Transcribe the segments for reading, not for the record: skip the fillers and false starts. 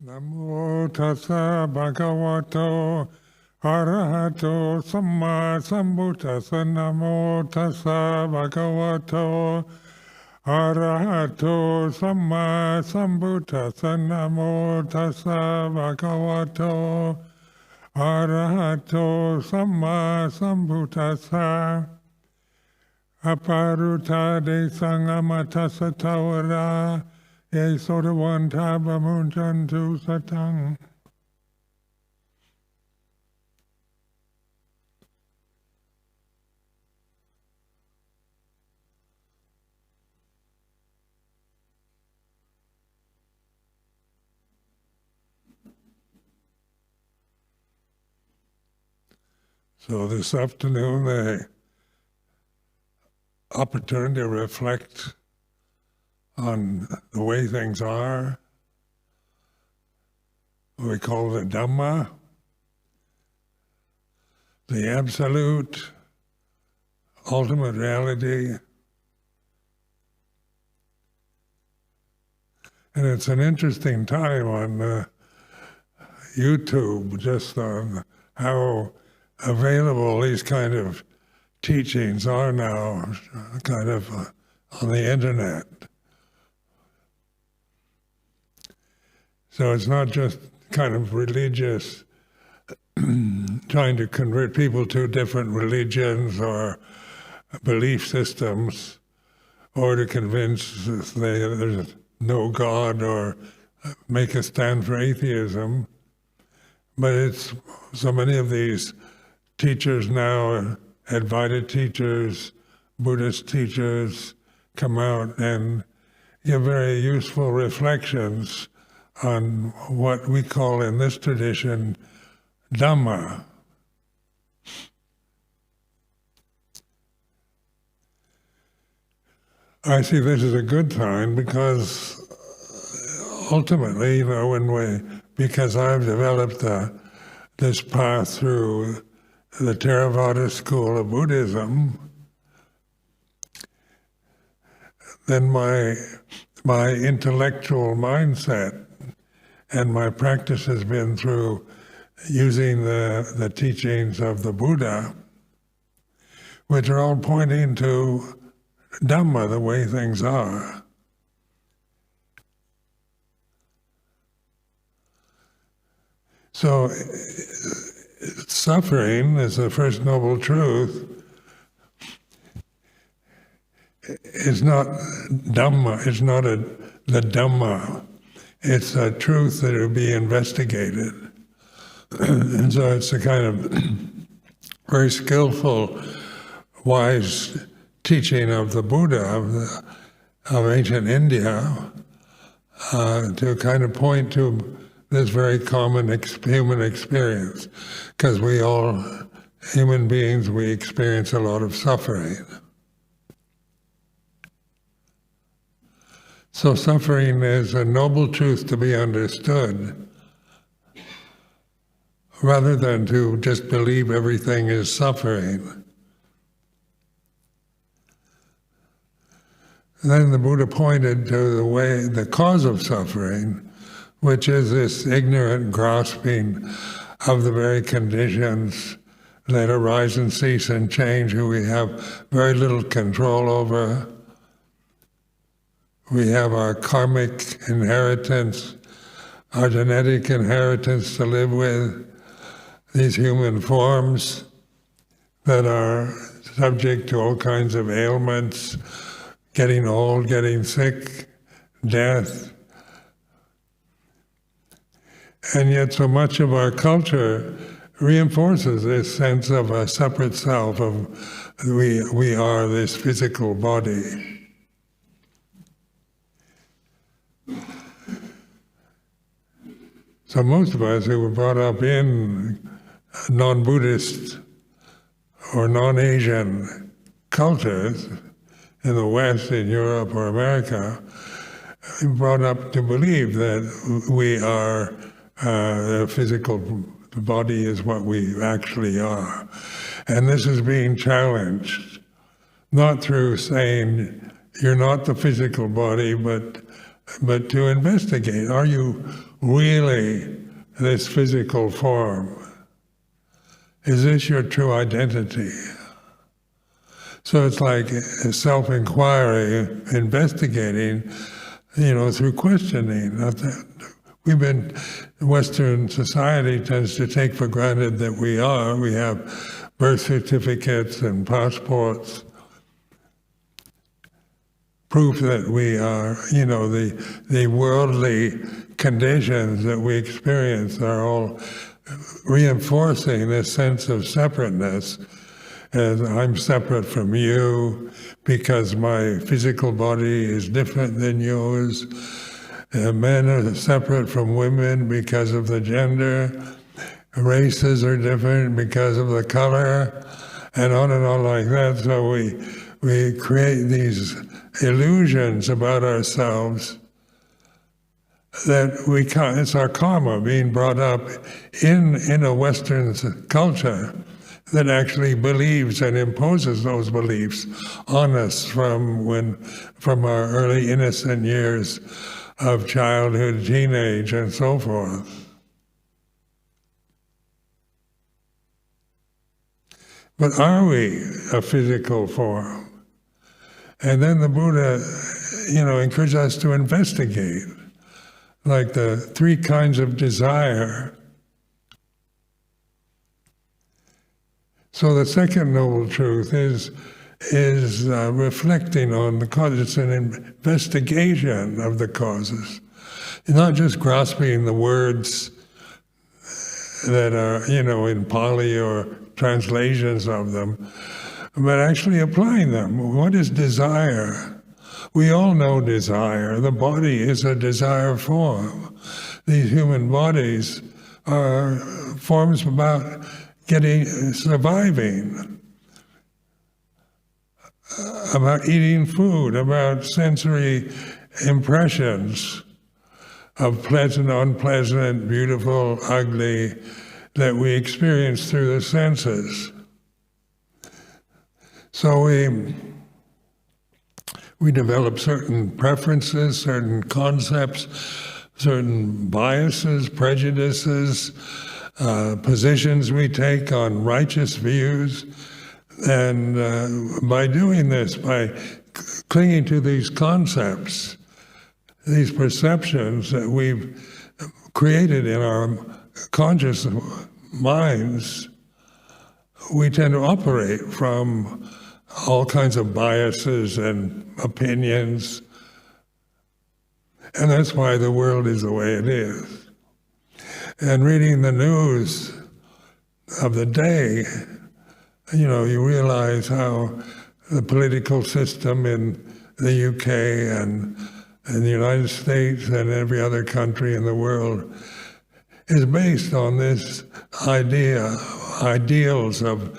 Namo tassa bhagavato arahato samma sambuddhassa. Namo tassa bhagavato arahato samma sambuddhassa. Namo tassa bhagavato arahato samma sambuddhassa. Aparuta de sangamatassa tawara ye sodavanta bamunjantu satang. So this afternoon, the opportunity to reflect on the way things are. We call it Dhamma, the absolute, ultimate reality. And it's an interesting time on YouTube, just on how available these kind of teachings are now, kind of on the internet. So it's not just kind of religious, trying to convert people to different religions or belief systems, or to convince there's no God or make a stand for atheism. But it's so many of these teachers now, Advaita teachers, Buddhist teachers, come out and give very useful reflections on what we call in this tradition Dhamma. I see this as a good sign because ultimately, because I've developed this path through the Theravada school of Buddhism, then my intellectual mindset and my practice has been through using the teachings of the Buddha, which are all pointing to Dhamma, the way things are. So suffering is the first noble truth. It's not Dhamma, it's not the Dhamma. It's a truth that will be investigated. And so it's a kind of very skillful, wise teaching of the Buddha, of ancient India, to kind of point to this very common human experience. Because we all, human beings, we experience a lot of suffering. So suffering is a noble truth to be understood, rather than to just believe everything is suffering. Then the Buddha pointed to the cause of suffering, which is this ignorant grasping of the very conditions that arise and cease and change, who we have very little control over. We have our karmic inheritance, our genetic inheritance to live with, these human forms that are subject to all kinds of ailments, getting old, getting sick, death. And yet so much of our culture reinforces this sense of a separate self, of we are this physical body. So most of us who were brought up in non-Buddhist or non-Asian cultures in the West, in Europe or America, brought up to believe that we are, the physical body is what we actually are. And this is being challenged, not through saying you're not the physical body, but but to investigate, are you really this physical form? Is this your true identity? So it's like a self-inquiry, investigating, through questioning. Western society tends to take for granted that we have birth certificates and passports, proof that we are, the worldly conditions that we experience are all reinforcing this sense of separateness. As I'm separate from you because my physical body is different than yours. Men are separate from women because of the gender. Races are different because of the color, and on like that. So we create these illusions about ourselves that we can't. It's our karma being brought up in a Western culture that actually believes and imposes those beliefs on us from our early innocent years of childhood, teenage, and so forth. But are we a physical form? And then the Buddha, encourages us to investigate, like the 3 kinds of desire. So the second noble truth is reflecting on the causes. It's an investigation of the causes. It's not just grasping the words that are, in Pali or translations of them, but actually applying them. What is desire? We all know desire. The body is a desire form. These human bodies are forms about surviving, about eating food, about sensory impressions of pleasant, unpleasant, beautiful, ugly, that we experience through the senses. So we develop certain preferences, certain concepts, certain biases, prejudices, positions we take on righteous views, and by doing this, by clinging to these concepts, these perceptions that we've created in our conscious minds, we tend to operate from all kinds of biases and opinions, and that's why the world is the way it is. And reading the news of the day, you realize how the political system in the UK and in the United States and every other country in the world is based on this ideals of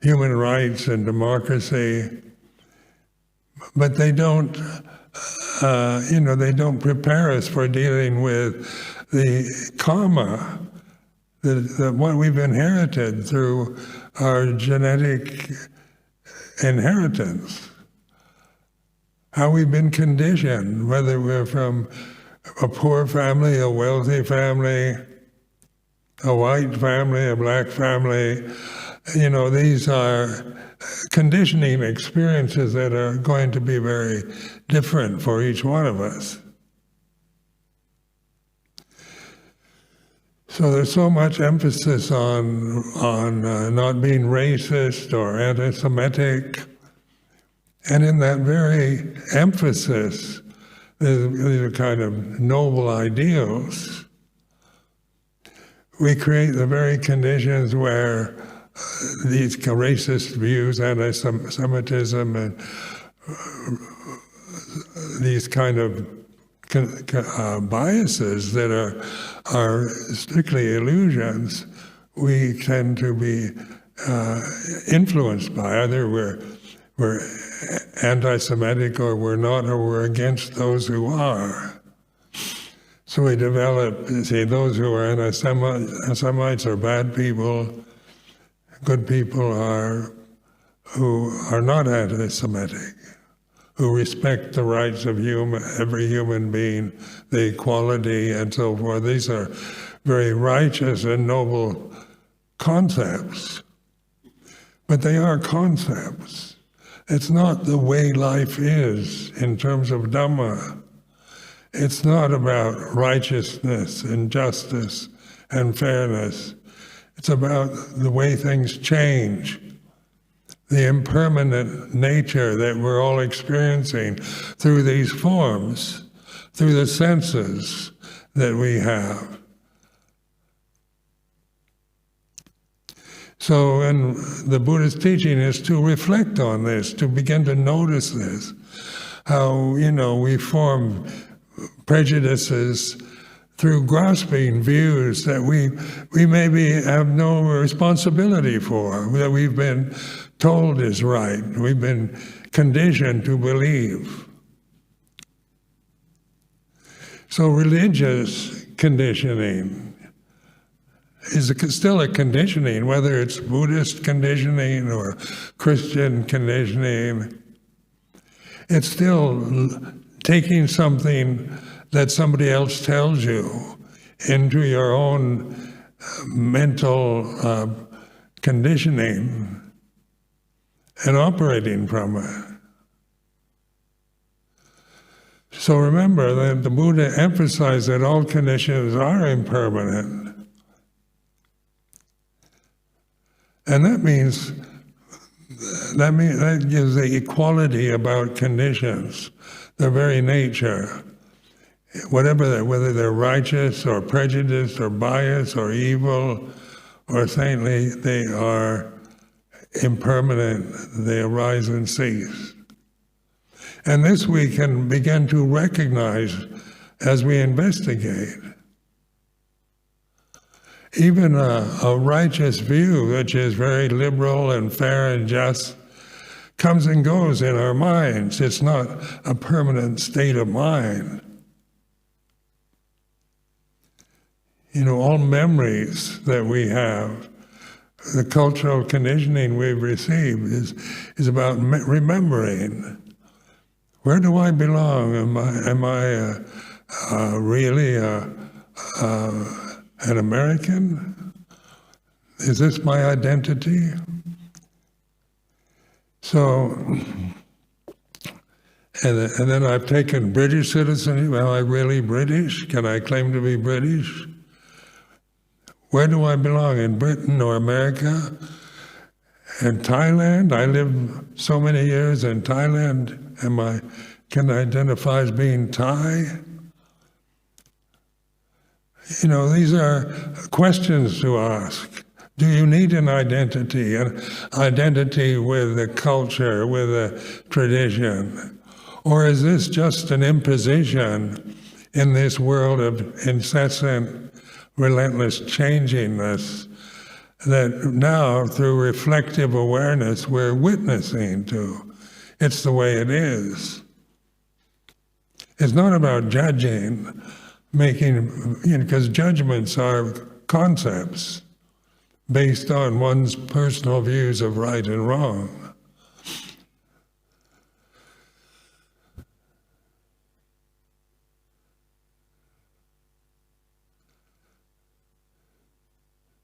human rights and democracy, but they don't, they don't prepare us for dealing with the karma, what we've inherited through our genetic inheritance, how we've been conditioned, whether we're from a poor family, a wealthy family, a white family, a black family. These are conditioning experiences that are going to be very different for each one of us. So there's so much emphasis on not being racist or anti-Semitic, and in that very emphasis, these are kind of noble ideals. We create the very conditions where these racist views, anti-Semitism, and these kind of biases that are strictly illusions, we tend to be influenced by. Either we're anti-Semitic, or we're not, or we're against those who are. So we develop, those who are anti-Semites are bad people. Good people are who are not anti-Semitic, who respect the rights of every human being, the equality and so forth. These are very righteous and noble concepts. But they are concepts. It's not the way life is in terms of Dhamma. It's not about righteousness and justice and fairness. It's about the way things change, the impermanent nature that we're all experiencing through these forms, through the senses that we have. So, and the Buddha's teaching is to reflect on this, to begin to notice this, how, we form prejudices through grasping views that we maybe have no responsibility for, that we've been told is right, we've been conditioned to believe. So religious conditioning is still a conditioning, whether it's Buddhist conditioning or Christian conditioning. It's still taking something that somebody else tells you into your own mental conditioning and operating from it. So remember that the Buddha emphasized that all conditions are impermanent. And that gives the equality about conditions, their very nature. Whether they're righteous or prejudiced or biased or evil or saintly, they are impermanent, they arise and cease. And this we can begin to recognize as we investigate. Even a righteous view, which is very liberal and fair and just, comes and goes in our minds. It's not a permanent state of mind. All memories that we have, the cultural conditioning we've received is about remembering. Where do I belong? Am I really an American? Is this my identity? So, and then I've taken British citizenship. Am I really British? Can I claim to be British? Where do I belong? In Britain or America? In Thailand? I lived so many years in Thailand. Can I identify as being Thai? These are questions to ask. Do you need an identity with a culture, with a tradition? Or is this just an imposition in this world of incessant, relentless changingness that now, through reflective awareness, we're witnessing to? It's the way it is. It's not about judging, because judgments are concepts based on one's personal views of right and wrong.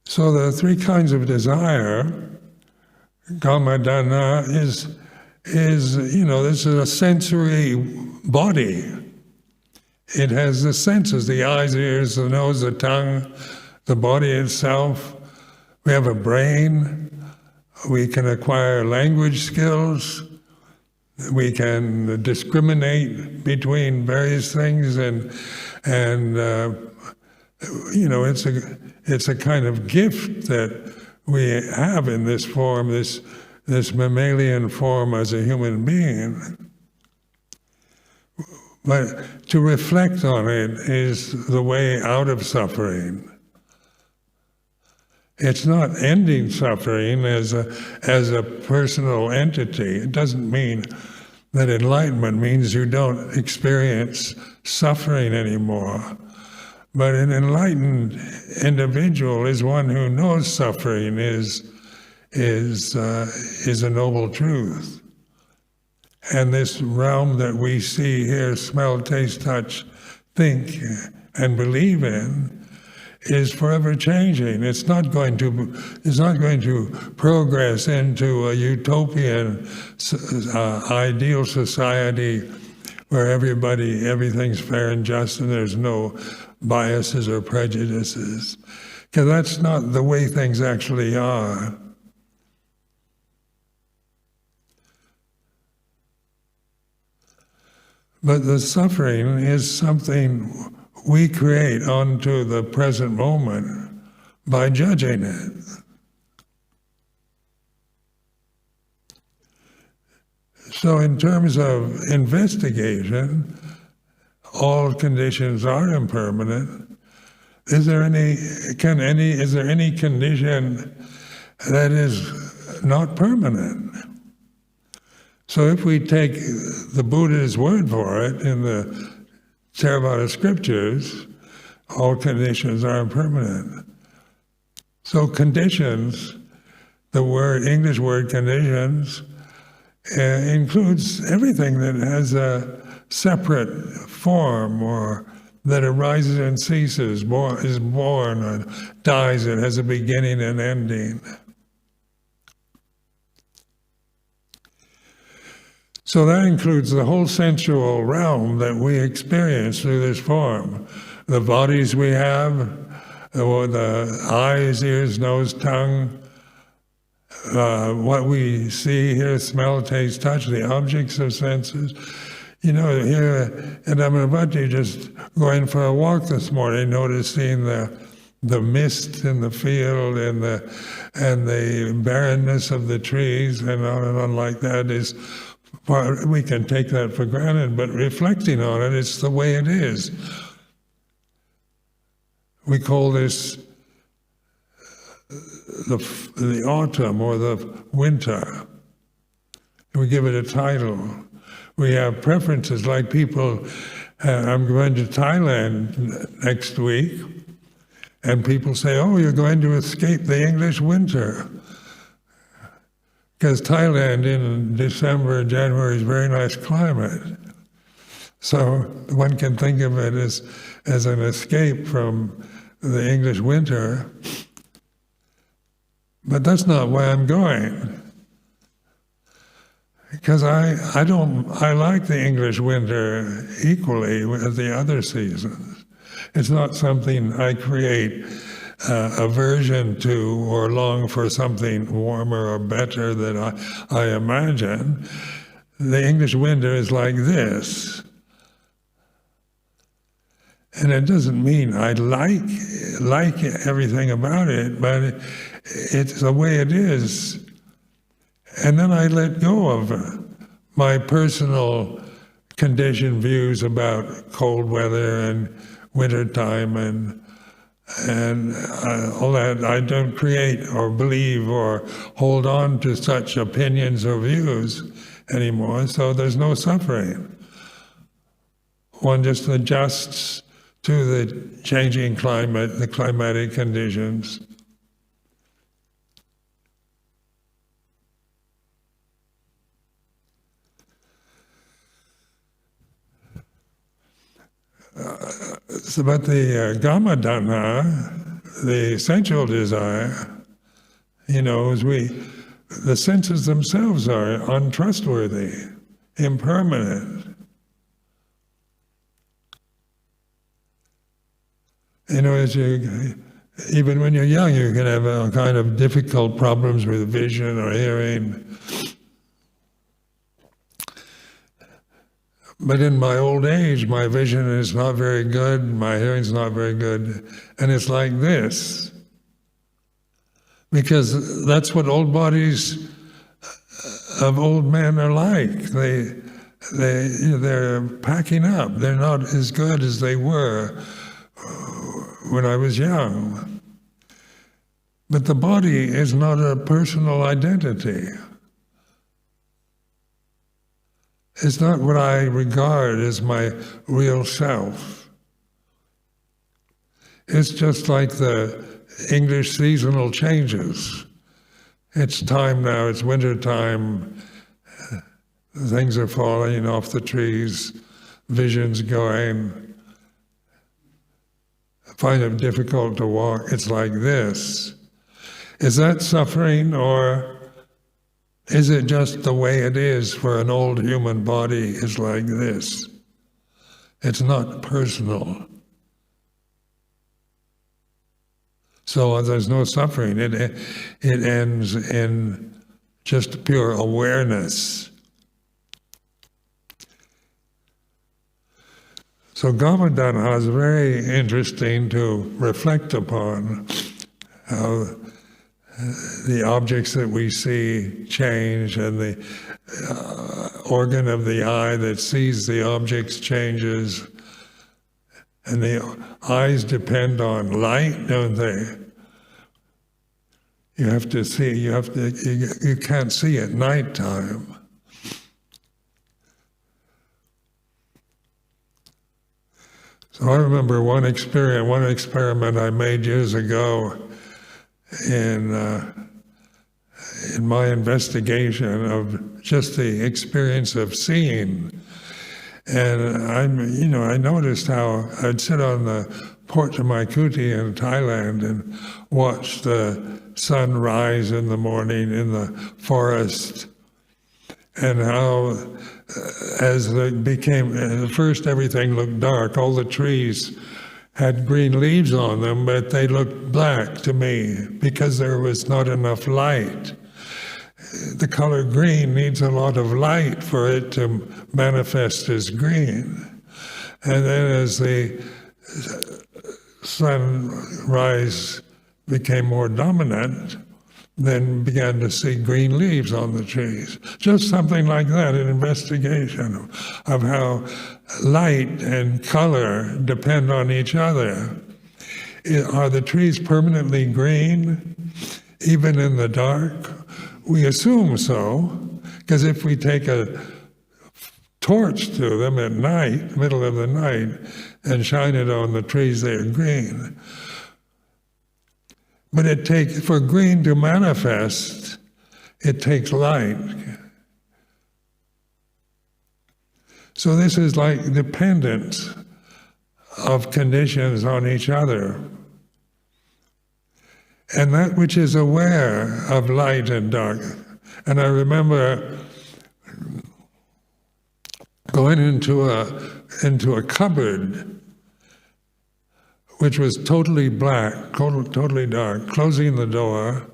So the three kinds of desire, Kamadana, is this is a sensory body. It has the senses, the eyes, ears, the nose, the tongue, the body itself. We have a brain. We can acquire language skills. We can discriminate between various things, and it's a kind of gift that we have in this form, this mammalian form as a human being. But to reflect on it is the way out of suffering. It's not ending suffering as a personal entity. It doesn't mean that enlightenment means you don't experience suffering anymore. But an enlightened individual is one who knows suffering is a noble truth, And this realm that we see, hear, smell, taste, touch, think, and believe in is forever changing. It's not going to progress into a utopian ideal society where everything's fair and just and there's no biases or prejudices. Because that's not the way things actually are. But the suffering is something we create onto the present moment by judging it. So in terms of investigation, all conditions are impermanent. Is there any condition that is not permanent? So if we take the Buddha's word for it in the Theravada scriptures, all conditions are impermanent. So conditions, the English word conditions, includes everything that has a separate form or that arises and ceases, is born or dies, it has a beginning and ending. So that includes the whole sensual realm that we experience through this form. The bodies we have, or the eyes, ears, nose, tongue, what we see, hear, smell, taste, touch, the objects of senses. You know, here at Amaravati, just going for a walk this morning, noticing the mist in the field and the barrenness of the trees and on like that is. We can take that for granted, but reflecting on it, it's the way it is. We call this the autumn or the winter. We give it a title. We have preferences, like people, I'm going to Thailand next week, and people say, oh, you're going to escape the English winter. Because Thailand in December, January is a very nice climate. So one can think of it as an escape from the English winter. But that's not why I'm going. Because I like the English winter equally with the other seasons. It's not something I create aversion to or long for something warmer or better that I imagine. The English winter is like this. And it doesn't mean I like everything about it, but it's the way it is. And then I let go of my personal conditioned views about cold weather and wintertime and all that. I don't create or believe or hold on to such opinions or views anymore, so there's no suffering. One just adjusts to the changing climate, the climatic conditions. But the Gamadana, the sensual desire, the senses themselves are untrustworthy, impermanent. Even when you're young, you can have all kind of difficult problems with vision or hearing. But in my old age, my vision is not very good, my hearing's not very good, and it's like this. Because that's what old bodies of old men are like. They're packing up. They're not as good as they were when I was young. But the body is not a personal identity. It's not what I regard as my real self. It's just like the English seasonal changes. It's time now, it's winter time. things are falling off the trees, visions going, I find it difficult to walk, it's like this. Is that suffering, or is it just the way it is for an old human body is like this? It's not personal. So there's no suffering. It ends in just pure awareness. So Govardhana is very interesting to reflect upon how the objects that we see change, and the organ of the eye that sees the objects changes. And the eyes depend on light, don't they? You have to see, you can't see at nighttime. So I remember one experiment I made years ago in my investigation of just the experience of seeing. And I noticed how I'd sit on the porch of my kuti in Thailand and watch the sun rise in the morning in the forest, and how as it became, at first everything looked dark, all the trees had green leaves on them, but they looked black to me because there was not enough light. The color green needs a lot of light for it to manifest as green. And then as the sunrise became more dominant, then began to see green leaves on the trees. Just something like that, an investigation of how light and color depend on each other. Are the trees permanently green, even in the dark? We assume so, because if we take a torch to them at night, middle of the night, and shine it on the trees, they're green. But it takes, for green to manifest, it takes light. So this is like dependence of conditions on each other. And that which is aware of light and dark. And I remember going into a cupboard which was totally black, totally dark, closing the door,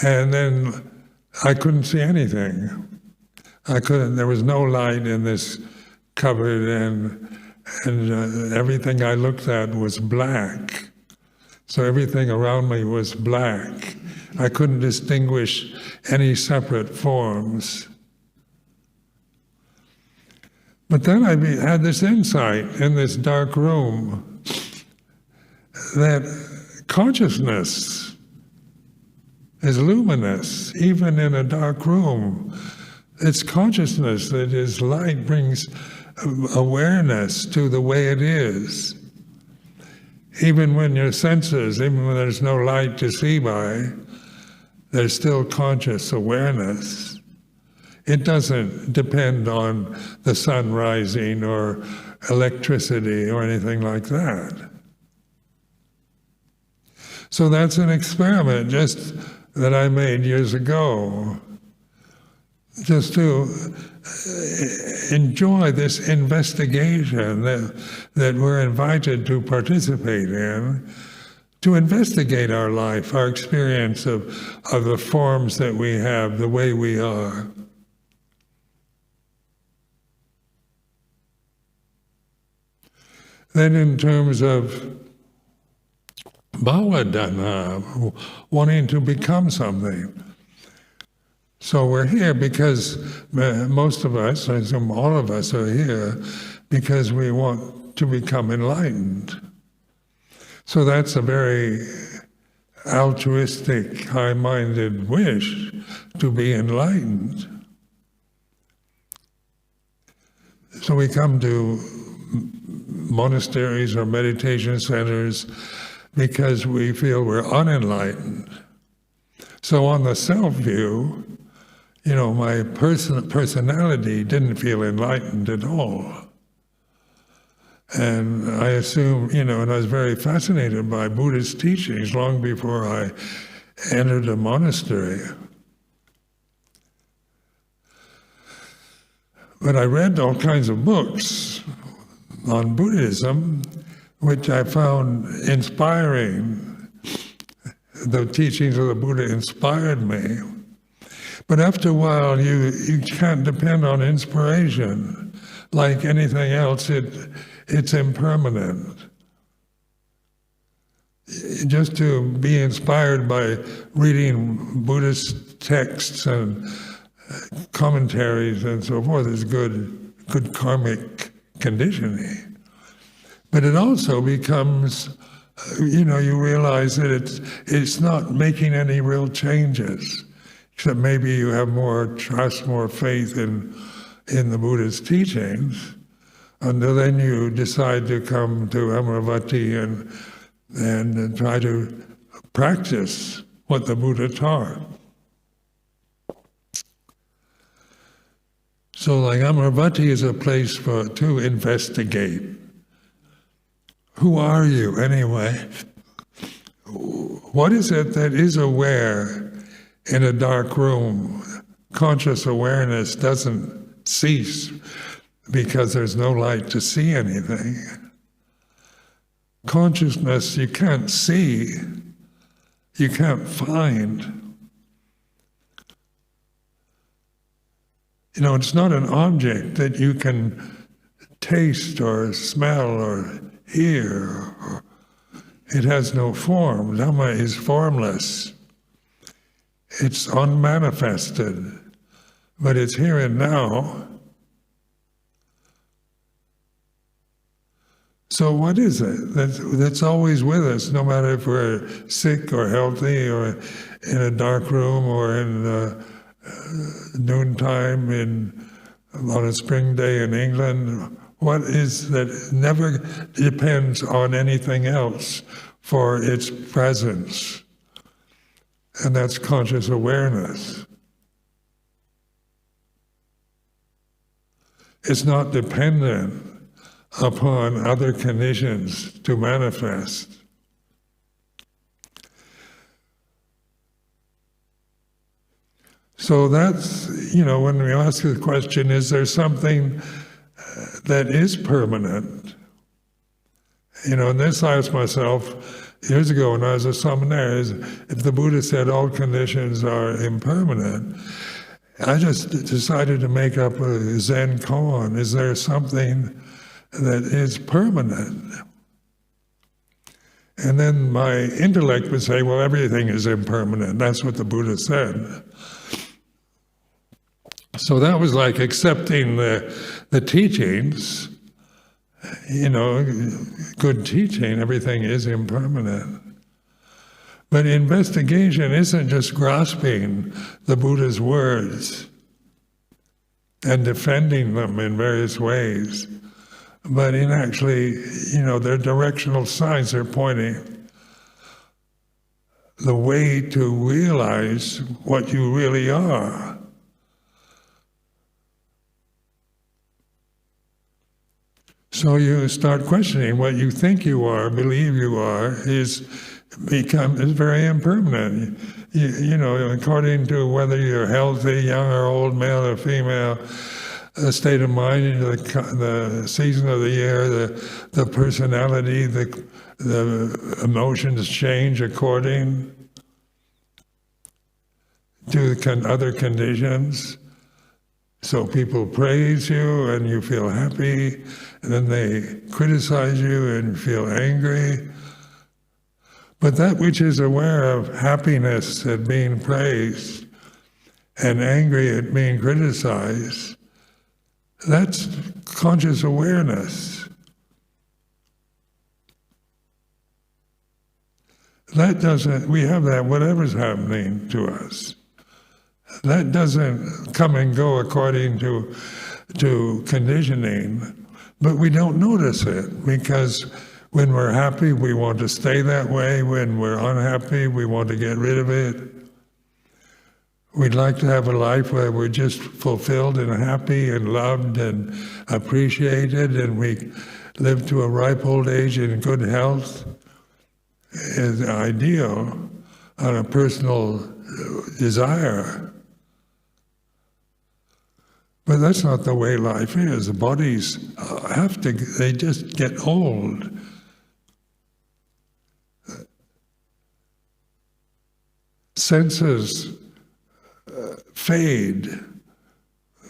and then I couldn't see anything. There was no light in this cupboard, and everything I looked at was black. So everything around me was black. I couldn't distinguish any separate forms. But then I had this insight in this dark room that consciousness is luminous, even in a dark room. It's consciousness that is light, brings awareness to the way it is. Even when your senses, even when there's no light to see by, there's still conscious awareness. It doesn't depend on the sun rising or electricity or anything like that. So that's an experiment just that I made years ago, just to enjoy this investigation that we're invited to participate in, to investigate our life, our experience of the forms that we have, the way we are. Then in terms of bhavadana, wanting to become something. So we're here because most of us, I assume all of us are here because we want to become enlightened. So that's a very altruistic, high-minded wish to be enlightened. So we come to monasteries or meditation centers because we feel we're unenlightened. So on the self view, my personality didn't feel enlightened at all. And I assume, and I was very fascinated by Buddhist teachings long before I entered a monastery. But I read all kinds of books on Buddhism, which I found inspiring. The teachings of the Buddha inspired me. But after a while, you can't depend on inspiration. Like anything else, it's impermanent. Just to be inspired by reading Buddhist texts and commentaries and so forth is good karmic conditioning. But it also becomes, you realize that it's not making any real changes, except maybe you have more trust, more faith in the Buddha's teachings, until then you decide to come to Amaravati and try to practice what the Buddha taught. So like Amaravati is a place to investigate. Who are you anyway? What is it that is aware in a dark room? Conscious awareness doesn't cease because there's no light to see anything. Consciousness you can't see, you can't find. It's not an object that you can taste or smell or hear. It has no form. Dhamma is formless. It's unmanifested, but it's here and now. So what is it that's always with us, no matter if we're sick or healthy or in a dark room or in noontime on a spring day in England? What is that never depends on anything else for its presence? And that's conscious awareness. It's not dependent upon other conditions to manifest. So that's, when we ask the question, is there something that is permanent? And this I asked myself years ago when I was a seminary, if the Buddha said all conditions are impermanent, I just decided to make up a Zen koan. Is there something that is permanent? And then my intellect would say, well, everything is impermanent. That's what the Buddha said. So that was like accepting the teachings, good teaching, everything is impermanent. But investigation isn't just grasping the Buddha's words and defending them in various ways, but in actually, their directional signs are pointing the way to realize what you really are. So you start questioning what you think you are, believe you are, is very impermanent. According to whether you're healthy, young or old, male or female, the state of mind, the season of the year, the personality, the emotions change according to other conditions. So people praise you and you feel happy, and then they criticize you and you feel angry. But that which is aware of happiness at being praised and angry at being criticized, that's conscious awareness. We have that whatever's happening to us. That doesn't come and go according to conditioning, but we don't notice it, because when we're happy, we want to stay that way. When we're unhappy, we want to get rid of it. We'd like to have a life where we're just fulfilled and happy and loved and appreciated, and we live to a ripe old age in good health is ideal on a personal desire. But that's not the way life is. The bodies they just get old. Senses fade.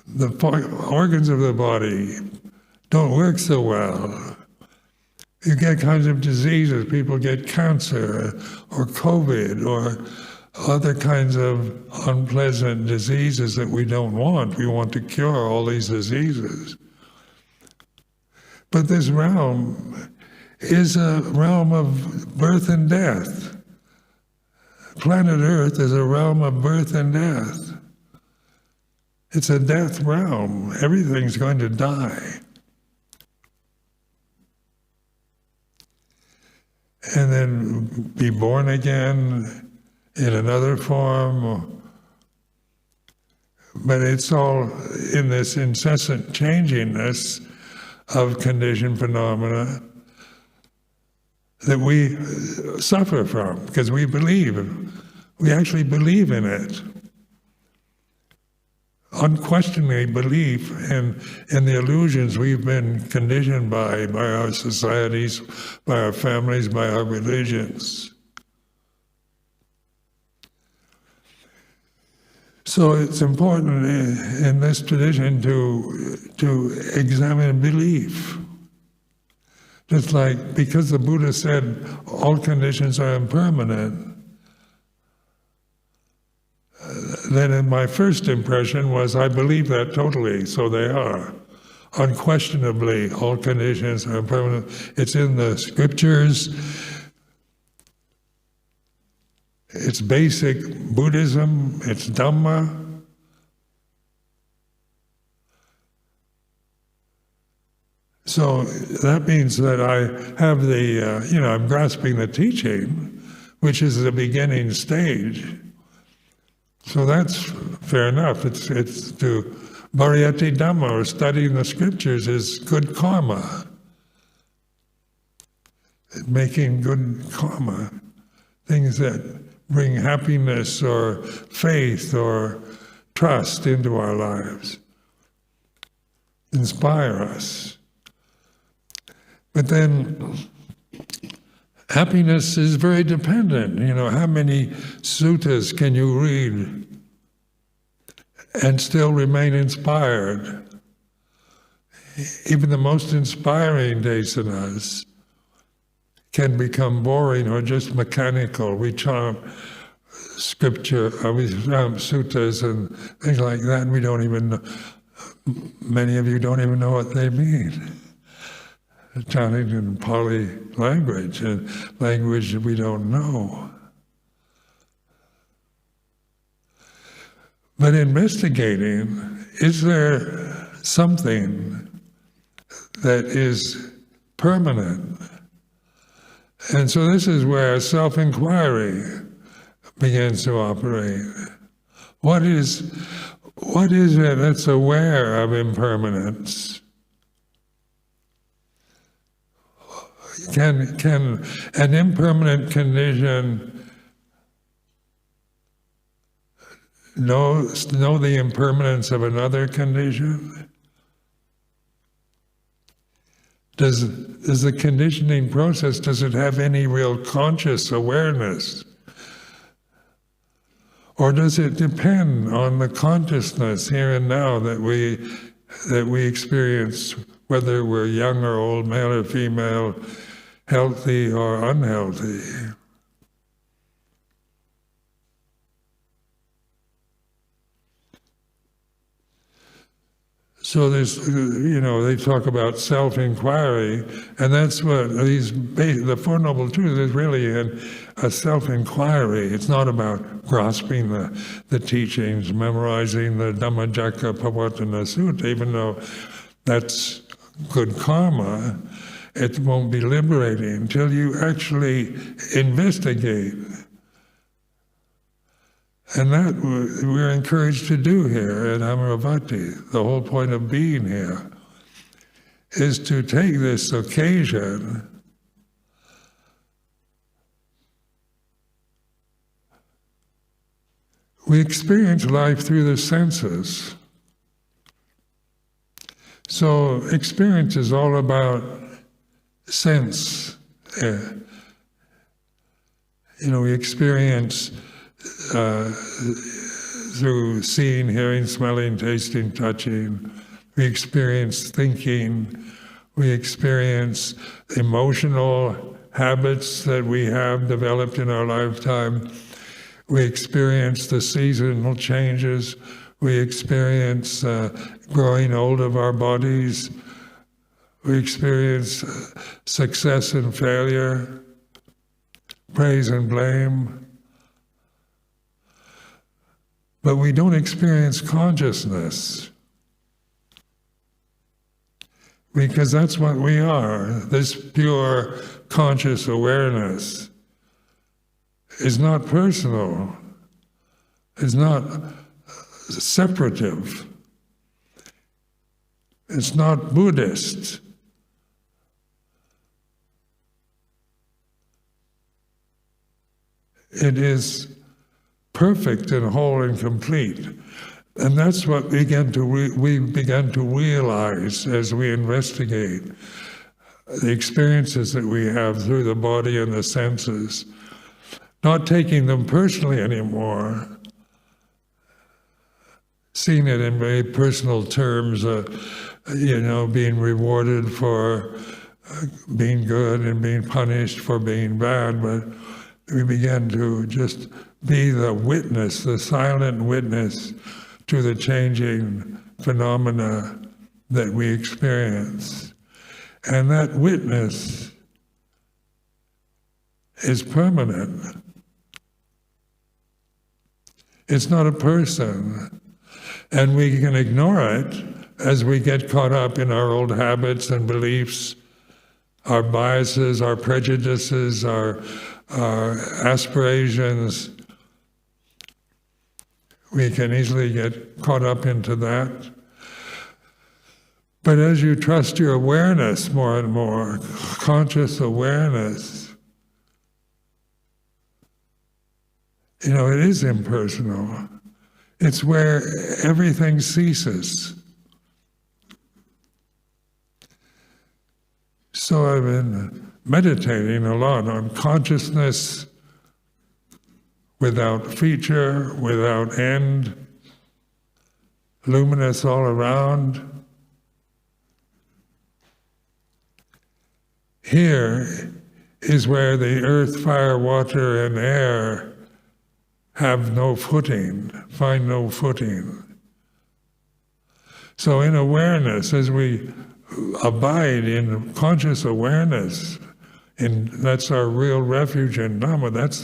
The organs of the body don't work so well. You get kinds of diseases. People get cancer or COVID or other kinds of unpleasant diseases that we don't want. We want to cure all these diseases. But this realm is a realm of birth and death. Planet Earth is a realm of birth and death. It's a death realm. Everything's going to die. And then be born again in another form. But it's all in this incessant changiness of conditioned phenomena that we suffer from, because we actually believe in it. Unquestioningly belief in the illusions we've been conditioned by our societies, by our families, by our religions. So it's important in this tradition to examine belief. Just like, because the Buddha said all conditions are impermanent, then my first impression was I believe that totally, so they are. Unquestionably, all conditions are impermanent. It's in the scriptures. It's basic Buddhism, it's Dhamma. So that means that I have I'm grasping the teaching, which is the beginning stage. So that's fair enough. It's to Bhariyati Dhamma, or studying the scriptures, is good karma. Making good karma, things that bring happiness or faith or trust into our lives, inspire us. But then happiness is very dependent. How many suttas can you read and still remain inspired? Even the most inspiring desanas can become boring or just mechanical. We chant scripture, we chant suttas and things like that, and we don't even know, many of you don't even know what they mean. Chanting in Pali language, and language that we don't know. But investigating, is there something that is permanent? And so this is where self-inquiry begins to operate. What is it that's aware of impermanence? Can an impermanent condition know the impermanence of another condition? Does the conditioning process, does it have any real conscious awareness? Or does it depend on the consciousness here and now that we experience, whether we're young or old, male or female, healthy or unhealthy? So there's, they talk about self-inquiry, and that's what the Four Noble Truths is really a self-inquiry. It's not about grasping the teachings, memorizing the Dhammacakkappavattana Sutta, even though that's good karma. It won't be liberating until you actually investigate And that we're encouraged to do here at Amaravati. The whole point of being here is to take this occasion we experience life through the senses. So experience is all about sense. We experience through seeing, hearing, smelling, tasting, touching. We experience thinking. We experience emotional habits that we have developed in our lifetime. We experience the seasonal changes. We experience growing old of our bodies. We experience success and failure, praise and blame. But we don't experience consciousness, because that's what we are. This pure conscious awareness is not personal, is not separative, it's not Buddhist. It is perfect and whole and complete. And that's what we begin to realize as we investigate the experiences that we have through the body and the senses. Not taking them personally anymore, seeing it in very personal terms, being rewarded for being good and being punished for being bad, but we begin to just be the witness, the silent witness to the changing phenomena that we experience. And that witness is permanent. It's not a person. And we can ignore it as we get caught up in our old habits and beliefs, our biases, our prejudices, our aspirations. We can easily get caught up into that. But as you trust your awareness more and more, conscious awareness, it is impersonal. It's where everything ceases. So I've been meditating a lot on consciousness without feature, without end, luminous all around. Here is where the earth, fire, water, and air have no footing, find no footing. So in awareness, as we abide in conscious awareness, and that's our real refuge in Dhamma, that's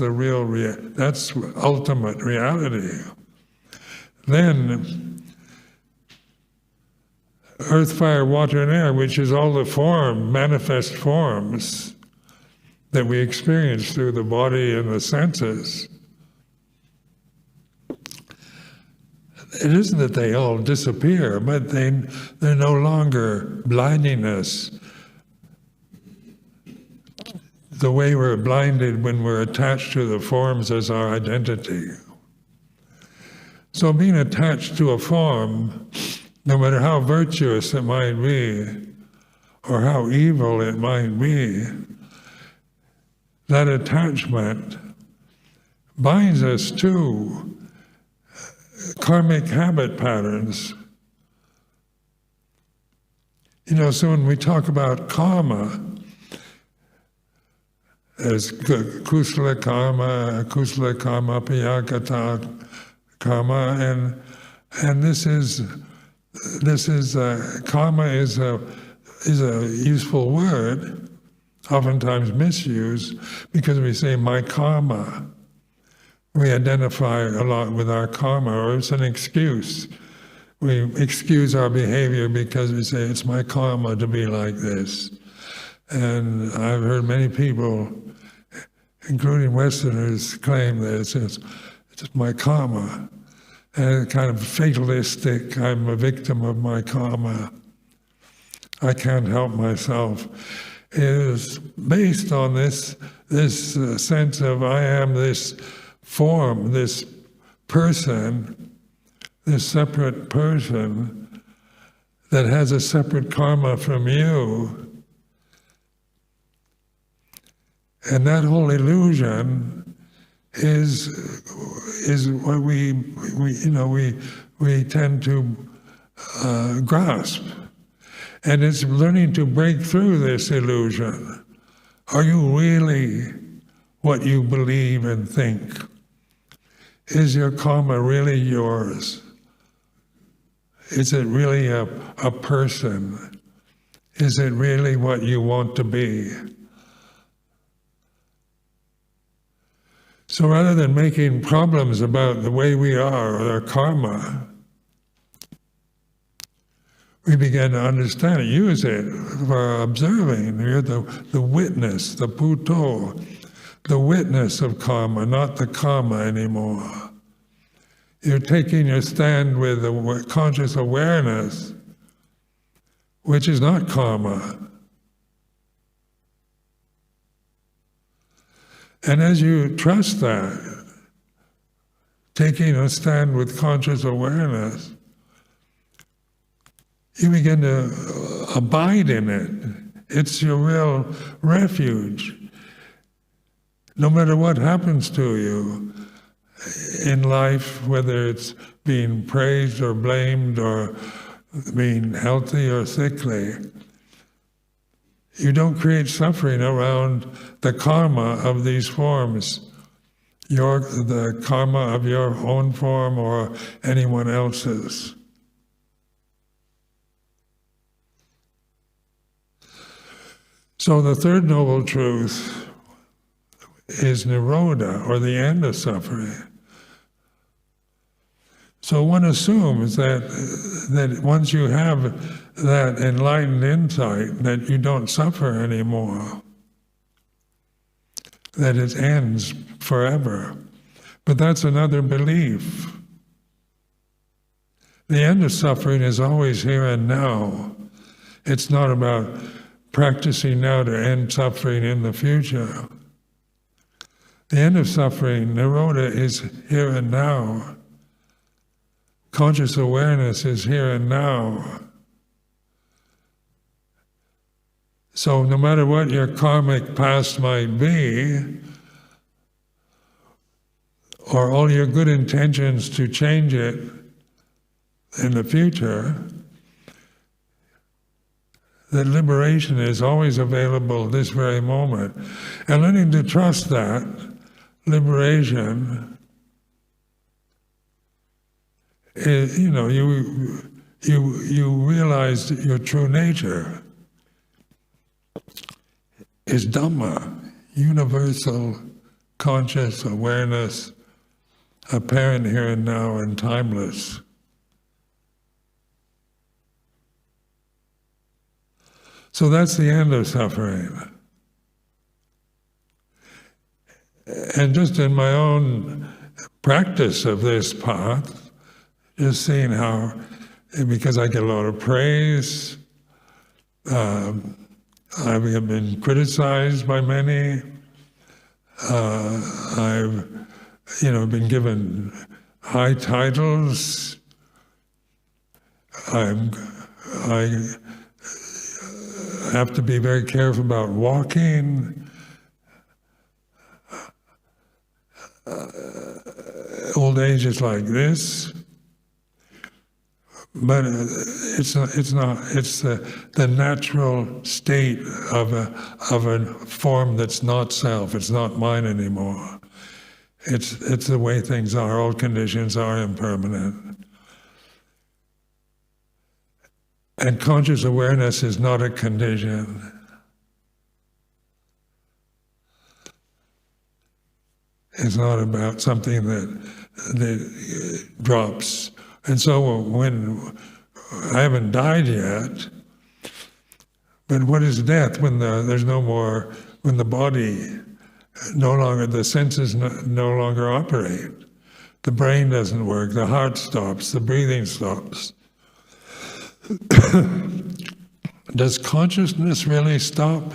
that's ultimate reality. Then earth, fire, water, and air, which is all the manifest forms that we experience through the body and the senses. It isn't that they all disappear, but they're no longer blinding us the way we're blinded when we're attached to the forms as our identity. So being attached to a form, no matter how virtuous it might be, or how evil it might be, that attachment binds us to karmic habit patterns. So when we talk about karma, as kusala karma, piyagata karma, and this is karma is a useful word, oftentimes misused, because we say my karma. We identify a lot with our karma, or it's an excuse. We excuse our behavior because we say, it's my karma to be like this. And I've heard many people, including Westerners, claim that it's my karma, and kind of fatalistic, I'm a victim of my karma, I can't help myself, is based on this sense of I am this form, this person, this separate person that has a separate karma from you. And that whole illusion is what we tend to grasp. And it's learning to break through this illusion. Are you really what you believe and think? Is your karma really yours? Is it really a person? Is it really what you want to be? So rather than making problems about the way we are or our karma, we begin to understand it, use it for observing. You're the witness, the Bhutto, the witness of karma, not the karma anymore. You're taking your stand with the conscious awareness, which is not karma. And as you trust that, taking a stand with conscious awareness, you begin to abide in it. It's your real refuge. No matter what happens to you in life, whether it's being praised or blamed or being healthy or sickly, you don't create suffering around the karma of these forms, the karma of your own form or anyone else's. So the third noble truth is Nirodha, or the end of suffering. So one assumes that once you have that enlightened insight, that you don't suffer anymore, that it ends forever. But that's another belief. The end of suffering is always here and now. It's not about practicing now to end suffering in the future. The end of suffering, Nirodha, is here and now. Conscious awareness is here and now. So no matter what your karmic past might be, or all your good intentions to change it in the future, that liberation is always available this very moment. And learning to trust that liberation is, you realize that your true nature is Dhamma, universal conscious awareness, apparent here and now and timeless. So that's the end of suffering. And just in my own practice of this path, just seeing how, because I get a lot of praise, I have been criticized by many, I've been given high titles, I have to be very careful about walking. Old age is like this, but it's not. It's the natural state of a form that's not self. It's not mine anymore. It's the way things are. All conditions are impermanent. And conscious awareness is not a condition. It's not about something that drops. And so when I haven't died yet, but what is death when there's no more, when the body no longer, the senses no longer operate? The brain doesn't work, the heart stops, the breathing stops. Does consciousness really stop?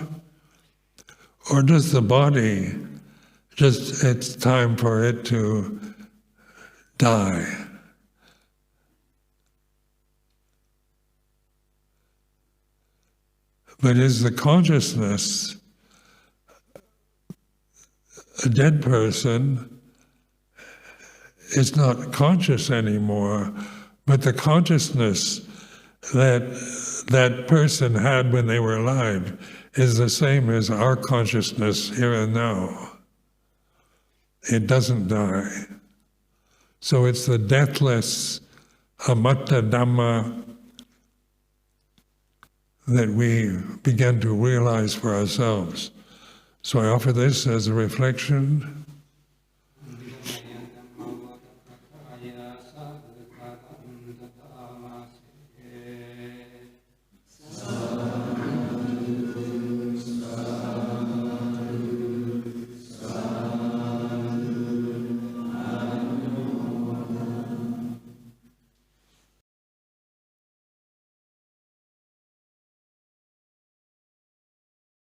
Or does the body just, it's time for it to die? But is the consciousness a dead person? Is not conscious anymore, but the consciousness that that person had when they were alive is the same as our consciousness here and now. It doesn't die. So it's the deathless amatta Dhamma that we begin to realize for ourselves. So I offer this as a reflection.